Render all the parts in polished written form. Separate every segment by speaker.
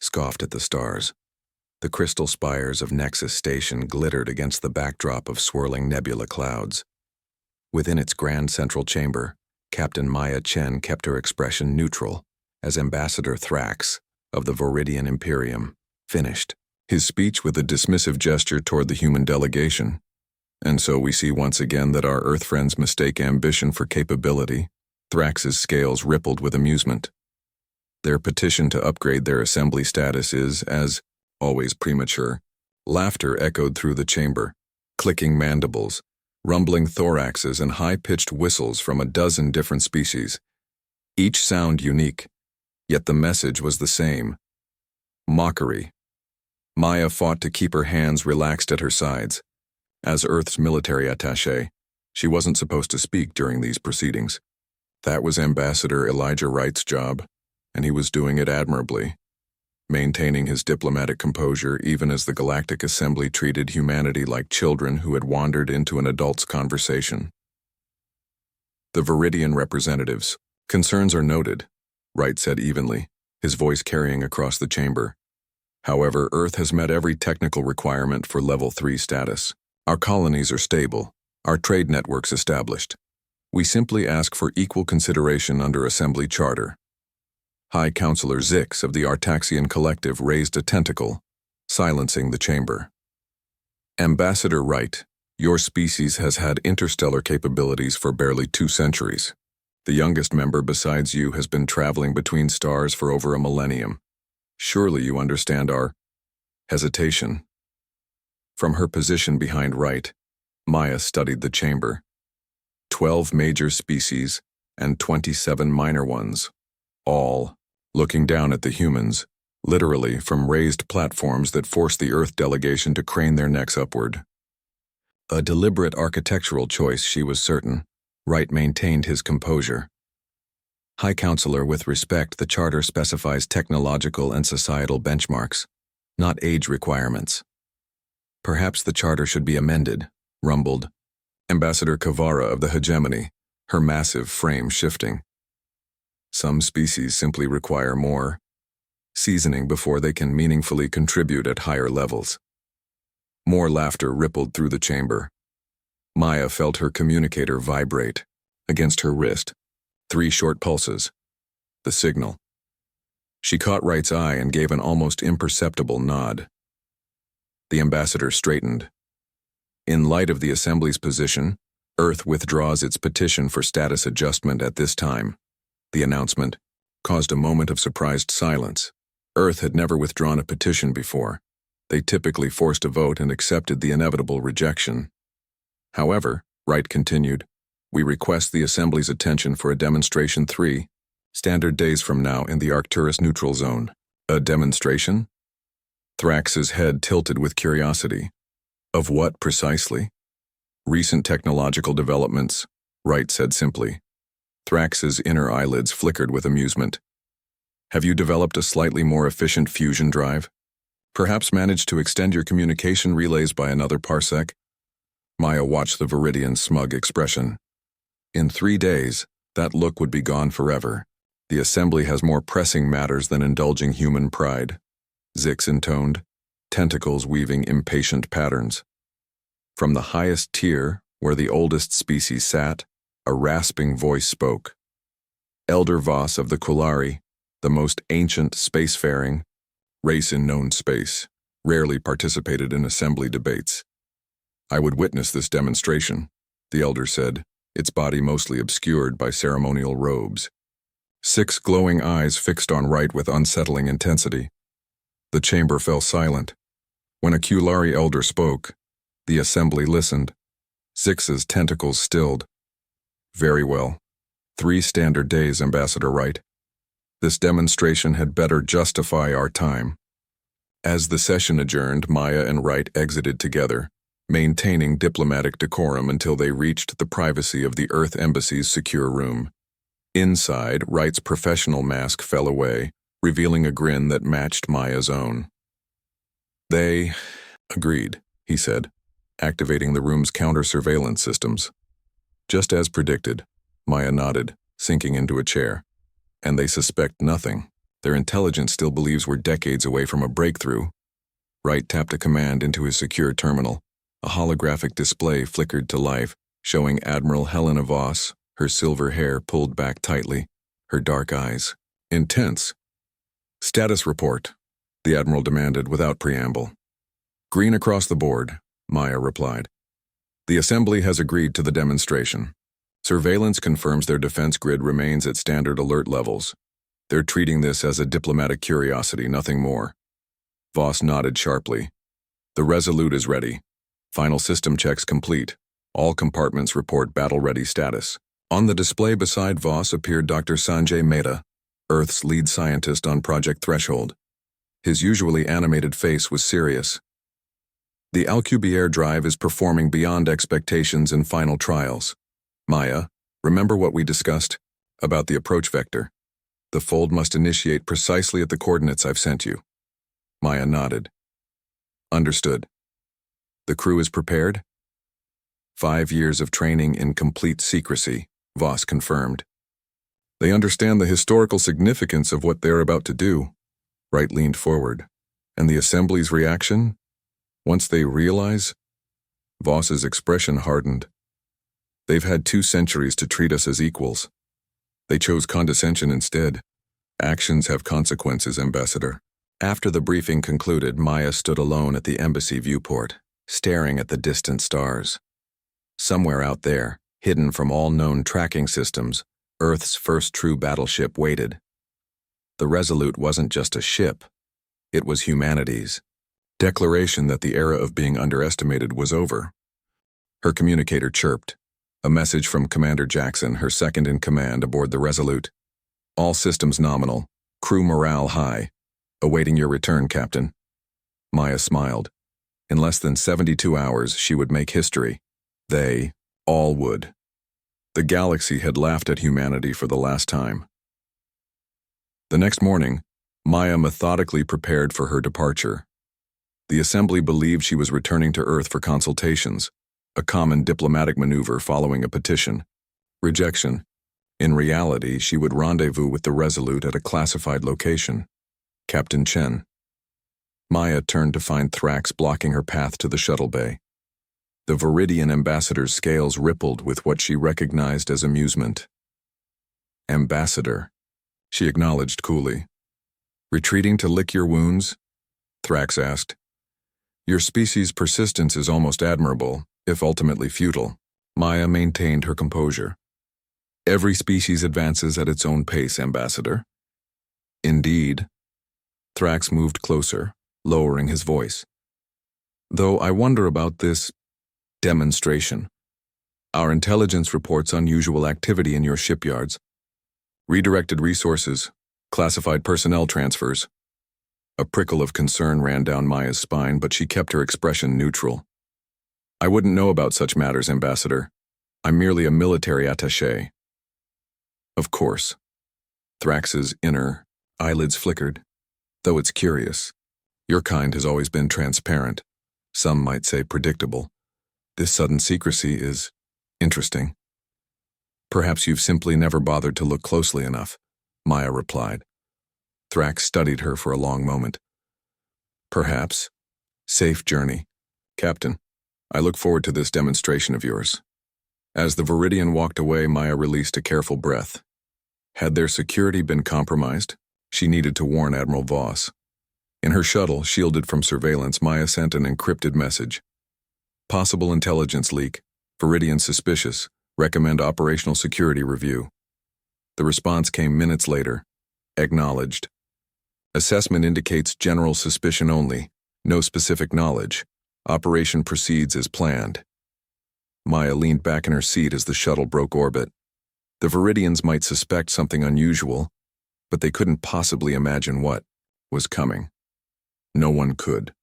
Speaker 1: scoffed at the stars. The crystal spires of Nexus Station glittered against the backdrop of swirling nebula clouds. Within its grand central chamber, Captain Maya Chen kept her expression neutral as Ambassador Thrax of the Viridian Imperium finished his speech with a dismissive gesture toward the human delegation. And so we see once again that our Earth friends mistake ambition for capability. Thrax's scales rippled with amusement. Their petition to upgrade their assembly status is, as always, premature. Laughter echoed through the chamber, clicking mandibles, rumbling thoraxes, and high-pitched whistles from a dozen different species. Each sound unique, yet the message was the same. Mockery. Maya fought to keep her hands relaxed at her sides. As Earth's military attaché, she wasn't supposed to speak during these proceedings. That was Ambassador Elijah Wright's job, and he was doing it admirably, maintaining his diplomatic composure even as the Galactic Assembly treated humanity like children who had wandered into an adult's conversation. The Viridian representatives. Concerns are noted, Wright said evenly, his voice carrying across the chamber. However, Earth has met every technical requirement for Level 3 status. Our colonies are stable, our trade networks established. We simply ask for equal consideration under Assembly Charter. High Counselor Zix of the Artaxian Collective raised a tentacle, silencing the chamber. Ambassador Wright, your species has had interstellar capabilities for barely 2 centuries. The youngest member besides you has been traveling between stars for over a millennium. Surely you understand our hesitation. From her position behind Wright, Maya studied the chamber. 12 major species and 27 minor ones, all looking down at the humans, literally from raised platforms that forced the Earth delegation to crane their necks upward. A deliberate architectural choice, she was certain. Wright maintained his composure. High Counselor, with respect, the Charter specifies technological and societal benchmarks, not age requirements. Perhaps the Charter should be amended, rumbled Ambassador Kavara of the Hegemony, her massive frame shifting. Some species simply require more seasoning before they can meaningfully contribute at higher levels. More laughter rippled through the chamber. Maya felt her communicator vibrate against her wrist. 3 short pulses. The signal. She caught Wright's eye and gave an almost imperceptible nod. The ambassador straightened. In light of the Assembly's position, Earth withdraws its petition for status adjustment at this time. The announcement caused a moment of surprised silence. Earth had never withdrawn a petition before. They typically forced a vote and accepted the inevitable rejection. However, Wright continued, we request the Assembly's attention for a demonstration 3, standard days from now in the Arcturus neutral zone. A demonstration? Thrax's head tilted with curiosity. Of what precisely? Recent technological developments, Wright said simply. Thrax's inner eyelids flickered with amusement. Have you developed a slightly more efficient fusion drive? Perhaps managed to extend your communication relays by another parsec? Maya watched the Viridian's smug expression. In 3 days, that look would be gone forever. The Assembly has more pressing matters than indulging human pride. Zix intoned, tentacles weaving impatient patterns. From the highest tier, where the oldest species sat, a rasping voice spoke. Elder Voss of the Kulari, the most ancient spacefaring race in known space, rarely participated in Assembly debates. I would witness this demonstration, the elder said, its body mostly obscured by ceremonial robes. 6 glowing eyes fixed on Wright with unsettling intensity. The chamber fell silent. When a Kulari elder spoke, the Assembly listened. Zix's tentacles stilled. Very well. 3 standard days, Ambassador Wright. This demonstration had better justify our time. As the session adjourned, Maya and Wright exited together, maintaining diplomatic decorum until they reached the privacy of the Earth Embassy's secure room. Inside, Wright's professional mask fell away, revealing a grin that matched Maya's own. They agreed, he said, activating the room's counter-surveillance systems. Just as predicted, Maya nodded, sinking into a chair. And they suspect nothing. Their intelligence still believes we're decades away from a breakthrough. Wright tapped a command into his secure terminal. A holographic display flickered to life, showing Admiral Helena Voss, her silver hair pulled back tightly, her dark eyes intense. "Status report," the Admiral demanded without preamble. "Green across the board," Maya replied. "The Assembly has agreed to the demonstration. Surveillance confirms their defense grid remains at standard alert levels. They're treating this as a diplomatic curiosity, nothing more." Voss nodded sharply. "The Resolute is ready. Final system checks complete. All compartments report battle-ready status." On the display beside Voss appeared Dr. Sanjay Mehta, Earth's lead scientist on Project Threshold. His usually animated face was serious. "The Alcubierre drive is performing beyond expectations in final trials. Maya, remember what we discussed about the approach vector? The fold must initiate precisely at the coordinates I've sent you." Maya nodded. "Understood. The crew is prepared?" 5 years of training in complete secrecy, Voss confirmed. "They understand the historical significance of what they're about to do." Wright leaned forward. "And the Assembly's reaction? Once they realize?" Voss's expression hardened. "They've had 2 centuries to treat us as equals. They chose condescension instead. Actions have consequences, Ambassador." After the briefing concluded, Maya stood alone at the embassy viewport, staring at the distant stars. Somewhere out there, hidden from all known tracking systems, Earth's first true battleship waited. The Resolute wasn't just a ship. It was humanity's declaration that the era of being underestimated was over. Her communicator chirped. A message from Commander Jackson, her second-in-command aboard the Resolute. "All systems nominal. Crew morale high. Awaiting your return, Captain." Maya smiled. In less than 72 hours, she would make history. They all would. The galaxy had laughed at humanity for the last time. The next morning, Maya methodically prepared for her departure. The Assembly believed she was returning to Earth for consultations, a common diplomatic maneuver following a petition. Rejection. In reality, she would rendezvous with the Resolute at a classified location. Captain Chen. Maya turned to find Thrax blocking her path to the shuttle bay. The Viridian ambassador's scales rippled with what she recognized as amusement. "Ambassador," she acknowledged coolly. "Retreating to lick your wounds?" Thrax asked. "Your species' persistence is almost admirable, if ultimately futile." Maya maintained her composure. "Every species advances at its own pace, Ambassador." "Indeed." Thrax moved closer, lowering his voice. "Though I wonder about this demonstration. Our intelligence reports unusual activity in your shipyards. Redirected resources, classified personnel transfers." A prickle of concern ran down Maya's spine, but she kept her expression neutral. "I wouldn't know about such matters, Ambassador. I'm merely a military attaché." "Of course." Thrax's inner eyelids flickered. "Though it's curious. Your kind has always been transparent. Some might say predictable. This sudden secrecy is interesting." "Perhaps you've simply never bothered to look closely enough," Maya replied. Thrax studied her for a long moment. "Perhaps. Safe journey. Captain, I look forward to this demonstration of yours." As the Viridian walked away, Maya released a careful breath. Had their security been compromised, she needed to warn Admiral Voss. In her shuttle, shielded from surveillance, Maya sent an encrypted message. "Possible intelligence leak. Viridian suspicious. Recommend operational security review." The response came minutes later. Acknowledged. "Assessment indicates general suspicion only. No specific knowledge. Operation proceeds as planned." Maya leaned back in her seat as the shuttle broke orbit. The Viridians might suspect something unusual, but they couldn't possibly imagine what was coming. No one could.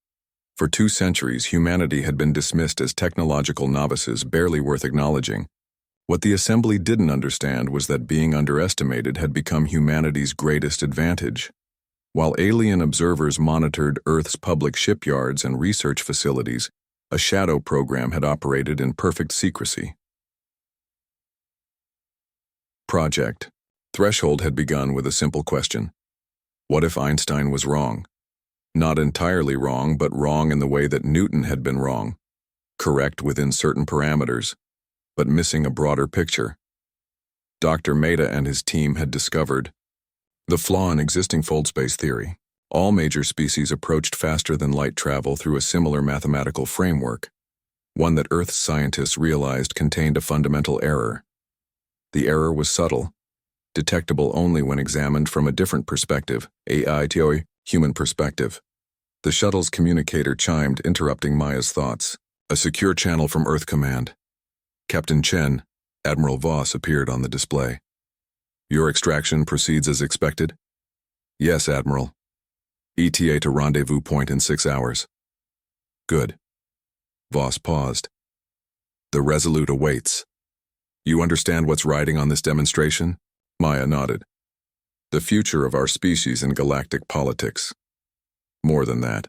Speaker 1: For 2 centuries, humanity had been dismissed as technological novices barely worth acknowledging. What the Assembly didn't understand was that being underestimated had become humanity's greatest advantage. While alien observers monitored Earth's public shipyards and research facilities, a shadow program had operated in perfect secrecy. Project Threshold had begun with a simple question. What if Einstein was wrong? Not entirely wrong, but wrong in the way that Newton had been wrong. Correct within certain parameters, but missing a broader picture. Dr. Mehta and his team had discovered the flaw in existing fold space theory. All major species approached faster than light travel through a similar mathematical framework, one that Earth's scientists realized contained a fundamental error. The error was subtle, detectable only when examined from a different perspective, human perspective. The shuttle's communicator chimed, interrupting Maya's thoughts. A secure channel from Earth Command. Captain Chen, Admiral Voss appeared on the display. Your extraction proceeds as expected? Yes, Admiral. ETA to rendezvous point in 6 hours. Good. Voss paused. The Resolute awaits. You understand what's riding on this demonstration? Maya nodded. The future of our species in galactic politics. More than that.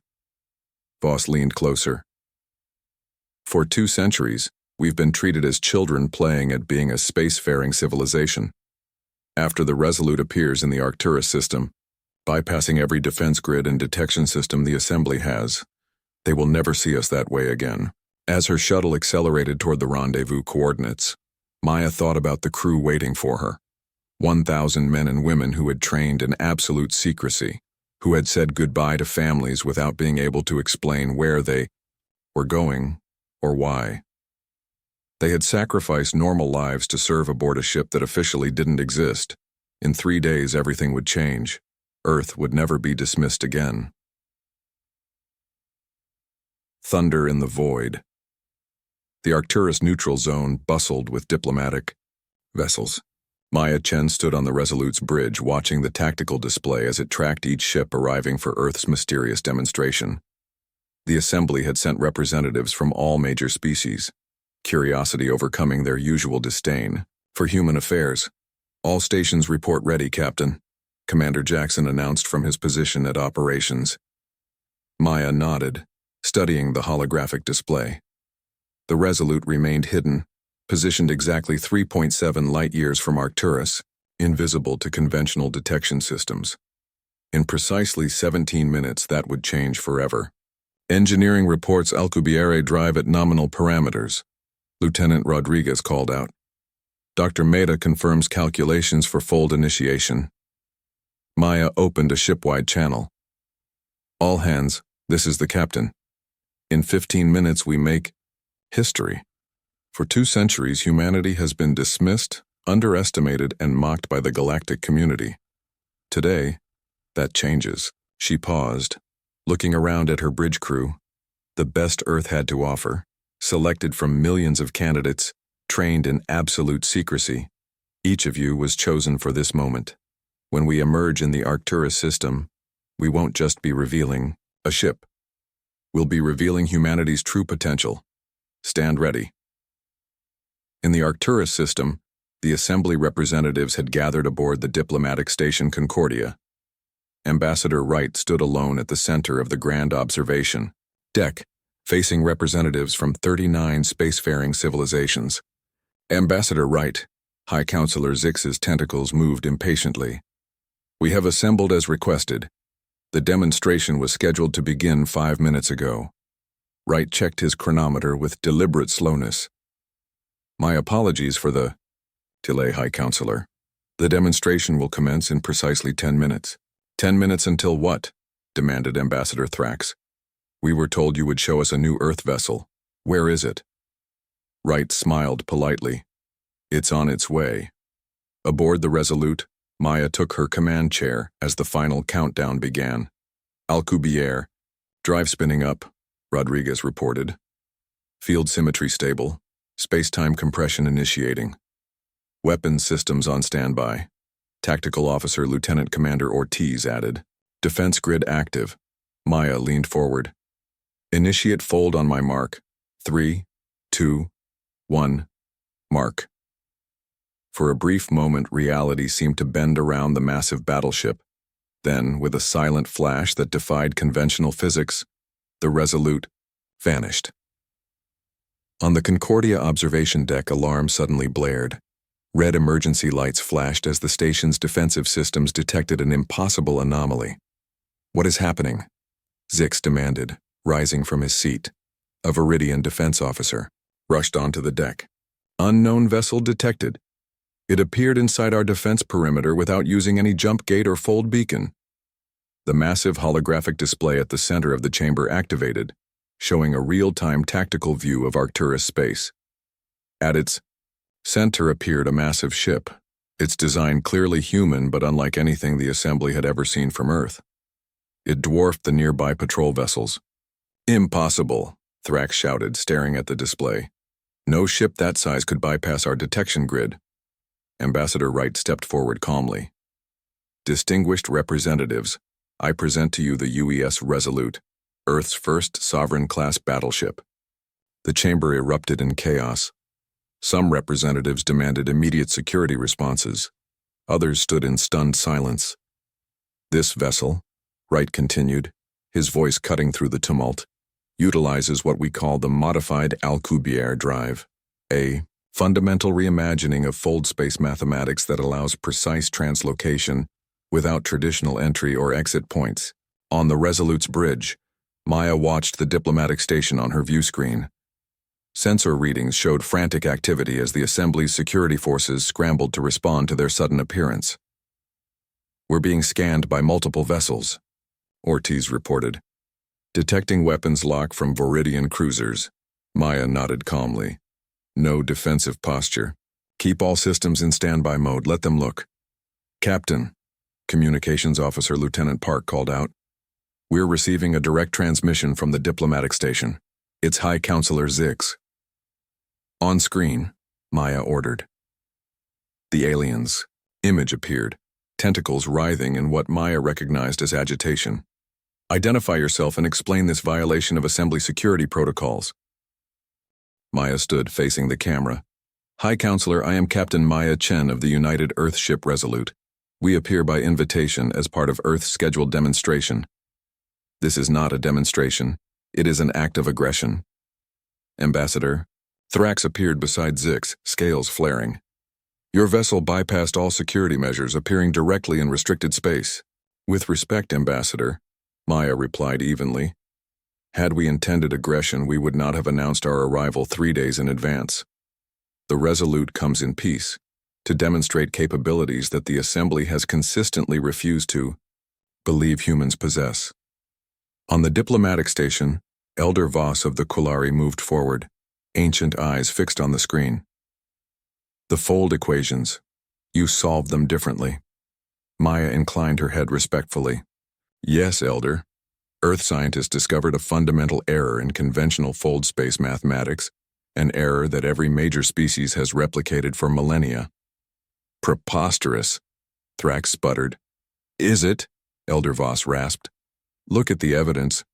Speaker 1: Voss leaned closer. For 2 centuries, we've been treated as children playing at being a spacefaring civilization. After the Resolute appears in the Arcturus system, bypassing every defense grid and detection system the Assembly has, they will never see us that way again. As her shuttle accelerated toward the rendezvous coordinates, Maya thought about the crew waiting for her. 1,000 men and women who had trained in absolute secrecy, who had said goodbye to families without being able to explain where they were going or why. They had sacrificed normal lives to serve aboard a ship that officially didn't exist. In 3 days, everything would change. Earth would never be dismissed again. Thunder in the void. The Arcturus neutral zone bustled with diplomatic vessels. Maya Chen stood on the Resolute's bridge watching the tactical display as it tracked each ship arriving for Earth's mysterious demonstration. The Assembly had sent representatives from all major species, curiosity overcoming their usual disdain for human affairs. All stations report ready, Captain, Commander Jackson announced from his position at operations. Maya nodded, studying the holographic display. The Resolute remained hidden, positioned exactly 3.7 light-years from Arcturus, invisible to conventional detection systems. In precisely 17 minutes, that would change forever. Engineering reports Alcubierre drive at nominal parameters, Lieutenant Rodriguez called out. Dr. Mehta confirms calculations for fold initiation. Maya opened a ship-wide channel. All hands, this is the captain. In 15 minutes we make history. For 2 centuries, humanity has been dismissed, underestimated, and mocked by the galactic community. Today, that changes. She paused, looking around at her bridge crew, the best Earth had to offer, selected from millions of candidates, trained in absolute secrecy. Each of you was chosen for this moment. When we emerge in the Arcturus system, we won't just be revealing a ship. We'll be revealing humanity's true potential. Stand ready. In the Arcturus system, the Assembly representatives had gathered aboard the diplomatic station Concordia. Ambassador Wright stood alone at the center of the grand observation deck, facing representatives from 39 spacefaring civilizations. Ambassador Wright, High Counselor Zix's tentacles moved impatiently. We have assembled as requested. The demonstration was scheduled to begin 5 minutes ago. Wright checked his chronometer with deliberate slowness. My apologies for the delay, High Counselor. The demonstration will commence in precisely 10 minutes. 10 minutes until what? Demanded Ambassador Thrax. We were told you would show us a new Earth vessel. Where is it? Wright smiled politely. It's on its way. Aboard the Resolute, Maya took her command chair as the final countdown began. Alcubierre, drive spinning up, Rodriguez reported. Field symmetry stable, space-time compression initiating. Weapons systems on standby. Tactical Officer Lieutenant Commander Ortiz added. Defense grid active. Maya leaned forward. Initiate fold on my mark. 3, 2, 1, mark. For a brief moment, reality seemed to bend around the massive battleship. Then, with a silent flash that defied conventional physics, the Resolute vanished. On the Concordia observation deck, alarm suddenly blared. Red emergency lights flashed as the station's defensive systems detected an impossible anomaly. "What is happening?" Zix demanded, rising from his seat. A Viridian defense officer rushed onto the deck. "Unknown vessel detected. It appeared inside our defense perimeter without using any jump gate or fold beacon." The massive holographic display at the center of the chamber activated, showing a real-time tactical view of Arcturus space. At its center appeared a massive ship, its design clearly human but unlike anything the Assembly had ever seen from Earth. It dwarfed the nearby patrol vessels. "Impossible," Thrax shouted, staring at the display. "No ship that size could bypass our detection grid." Ambassador Wright stepped forward calmly. "Distinguished representatives, I present to you the UES Resolute, Earth's first sovereign-class battleship." The chamber erupted in chaos. Some representatives demanded immediate security responses. Others stood in stunned silence. "This vessel," Wright continued, his voice cutting through the tumult, "utilizes what we call the modified Alcubierre drive, a fundamental reimagining of fold space mathematics that allows precise translocation without traditional entry or exit points." On the Resolute's bridge, Maya watched the diplomatic station on her view screen. Sensor readings showed frantic activity as the Assembly's security forces scrambled to respond to their sudden appearance. "We're being scanned by multiple vessels," Ortiz reported. "Detecting weapons lock from Viridian cruisers." Maya nodded calmly. "No defensive posture. Keep all systems in standby mode. Let them look." "Captain," Communications Officer Lieutenant Park called out, "we're receiving a direct transmission from the diplomatic station. It's High Counselor Zix." "On screen," Maya ordered. The alien's image appeared, tentacles writhing in what Maya recognized as agitation. "Identify yourself and explain this violation of Assembly security protocols." Maya stood facing the camera. "High Counselor, I am Captain Maya Chen of the United Earthship Resolute. We appear by invitation as part of Earth's scheduled demonstration." "This is not a demonstration. It is an act of aggression." "Ambassador." Thrax appeared beside Zix, scales flaring. "Your vessel bypassed all security measures, appearing directly in restricted space." "With respect, Ambassador," Maya replied evenly. "Had we intended aggression, we would not have announced our arrival 3 days in advance. The Resolute comes in peace, to demonstrate capabilities that the Assembly has consistently refused to believe humans possess." On the diplomatic station, Elder Voss of the Quillari moved forward, ancient eyes fixed on the screen. "The fold equations. You solved them differently." Maya inclined her head respectfully. "Yes, Elder. Earth scientists discovered a fundamental error in conventional fold space mathematics, an error that every major species has replicated for millennia." "Preposterous," Thrax sputtered. "Is it?" Elder Voss rasped. "Look at the evidence.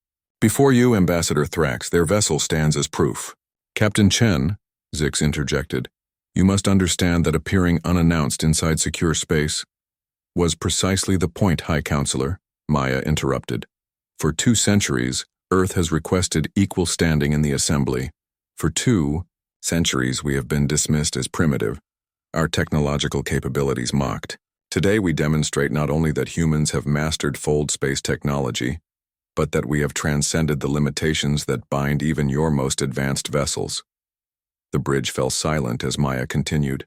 Speaker 1: Before you, Ambassador Thrax, their vessel stands as proof." "Captain Chen," Zix interjected, "you must understand that appearing unannounced inside secure space was precisely the point, High Counselor," Maya interrupted. "For 2 centuries, Earth has requested equal standing in the Assembly. For 2 centuries we have been dismissed as primitive, our technological capabilities mocked. Today we demonstrate not only that humans have mastered fold space technology, but that we have transcended the limitations that bind even your most advanced vessels." The bridge fell silent as Maya continued.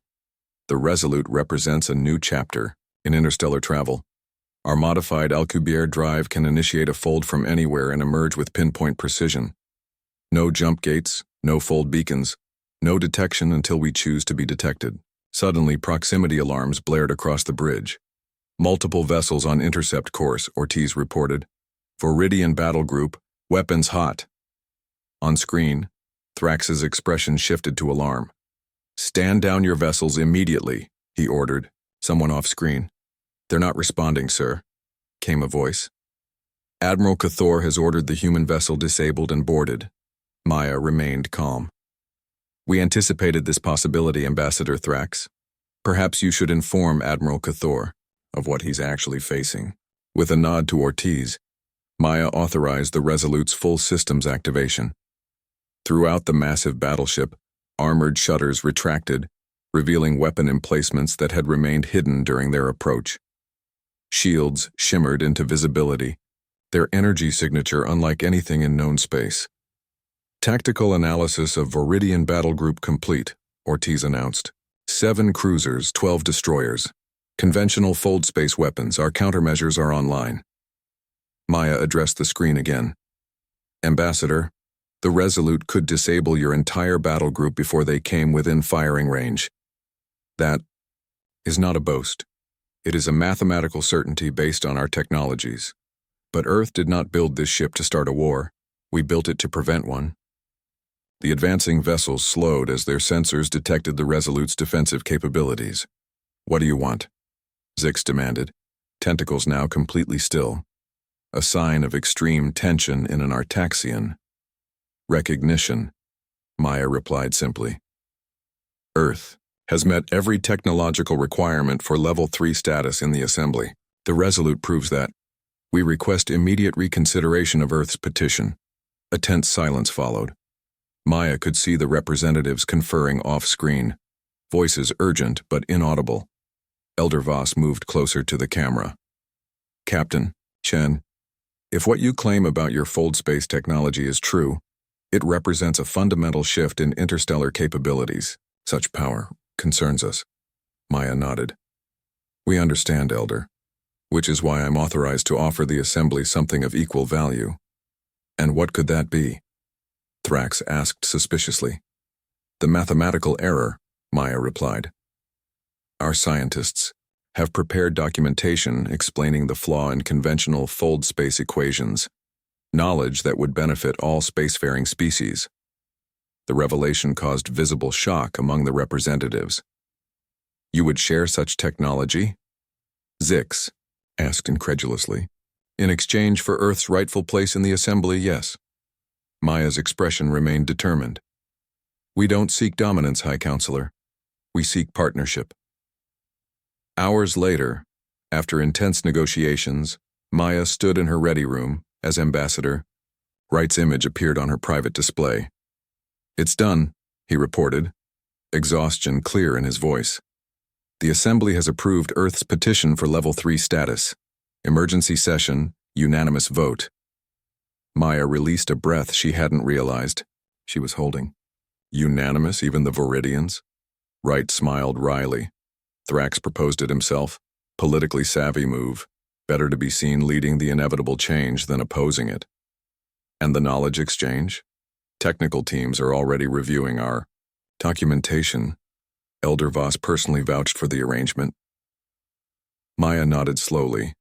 Speaker 1: "The Resolute represents a new chapter in interstellar travel. Our modified Alcubierre drive can initiate a fold from anywhere and emerge with pinpoint precision. No jump gates, no fold beacons, no detection until we choose to be detected." Suddenly, proximity alarms blared across the bridge. "Multiple vessels on intercept course," Ortiz reported. "Viridian battle group, weapons hot." On screen, Thrax's expression shifted to alarm. "Stand down your vessels immediately," he ordered. Someone off screen. "They're not responding, sir," came a voice. "Admiral Cathor has ordered the human vessel disabled and boarded." Maya remained calm. "We anticipated this possibility, Ambassador Thrax. Perhaps you should inform Admiral Cathor of what he's actually facing." With a nod to Ortiz, Maya authorized the Resolute's full systems activation. Throughout the massive battleship, armored shutters retracted, revealing weapon emplacements that had remained hidden during their approach. Shields shimmered into visibility, their energy signature unlike anything in known space. Tactical analysis of Viridian Battle Group complete, Ortiz announced. 7 cruisers, 12 destroyers. Conventional fold space weapons, our countermeasures are online. Maya addressed the screen again. Ambassador, the Resolute could disable your entire battle group before they came within firing range. That is not a boast. It is a mathematical certainty based on our technologies. But Earth did not build this ship to start a war. We built it to prevent one. The advancing vessels slowed as their sensors detected the Resolute's defensive capabilities. What do you want? Zix demanded, tentacles now completely still. A sign of extreme tension in an Artaxian. Recognition, Maya replied simply. Earth has met every technological requirement for Level 3 status in the Assembly. The Resolute proves that. We request immediate reconsideration of Earth's petition. A tense silence followed. Maya could see the representatives conferring off-screen, voices urgent but inaudible. Elder Voss moved closer to the camera. Captain, Chen, if what you claim about your fold space technology is true, it represents a fundamental shift in interstellar capabilities. Such power concerns us. Maya nodded. We understand, Elder, which is why I'm authorized to offer the Assembly something of equal value. And what could that be? Thrax asked suspiciously. The mathematical error, Maya replied. Our scientists have prepared documentation explaining the flaw in conventional fold space equations, knowledge that would benefit all spacefaring species. The revelation caused visible shock among the representatives. You would share such technology? Zix asked incredulously. In exchange for Earth's rightful place in the Assembly, yes. Maya's expression remained determined. We don't seek dominance, High Counselor. We seek partnership. Hours later, after intense negotiations, Maya stood in her ready room as ambassador. Wright's image appeared on her private display. It's done, he reported, exhaustion clear in his voice. The Assembly has approved Earth's petition for Level 3 status. Emergency session, unanimous vote. Maya released a breath she hadn't realized she was holding. Unanimous, even the Viridians? Wright smiled wryly. Thrax proposed it himself. Politically savvy move. Better to be seen leading the inevitable change than opposing it. And the knowledge exchange? Technical teams are already reviewing our documentation. Elder Voss personally vouched for the arrangement. Maya nodded slowly,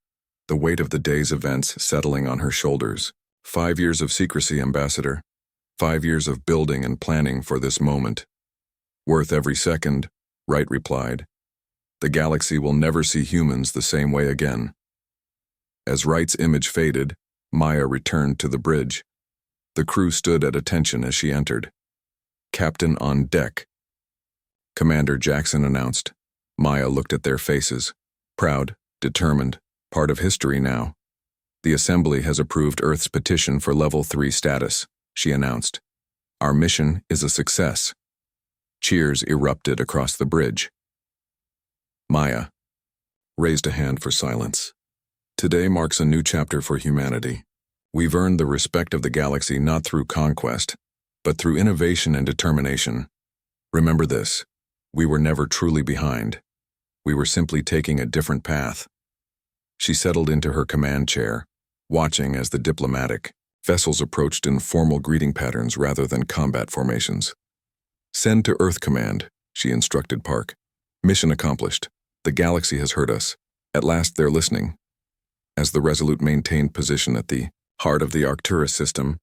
Speaker 1: the weight of the day's events settling on her shoulders. 5 years of secrecy, Ambassador. 5 years of building and planning for this moment. Worth every second, Wright replied. The galaxy will never see humans the same way again. As Wright's image faded, Maya returned to the bridge. The crew stood at attention as she entered. Captain on deck. Commander Jackson announced. Maya looked at their faces. Proud, determined, part of history now. The Assembly has approved Earth's petition for Level 3 status, she announced. Our mission is a success. Cheers erupted across the bridge. Maya raised a hand for silence. Today marks a new chapter for humanity. We've earned the respect of the galaxy not through conquest, but through innovation and determination. Remember this, we were never truly behind. We were simply taking a different path. She settled into her command chair, watching as the diplomatic vessels approached in formal greeting patterns rather than combat formations. Send to Earth Command, she instructed Park. Mission accomplished. The galaxy has heard us. At last they're listening. As the Resolute maintained position at the heart of the Arcturus system,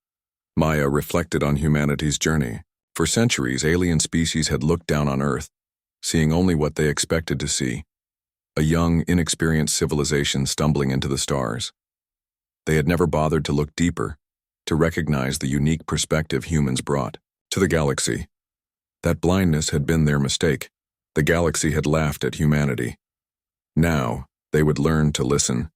Speaker 1: Maya reflected on humanity's journey. For centuries, alien species had looked down on Earth, seeing only what they expected to see. A young, inexperienced civilization stumbling into the stars. They had never bothered to look deeper, to recognize the unique perspective humans brought to the galaxy. That blindness had been their mistake. The galaxy had laughed at humanity. Now, they would learn to listen,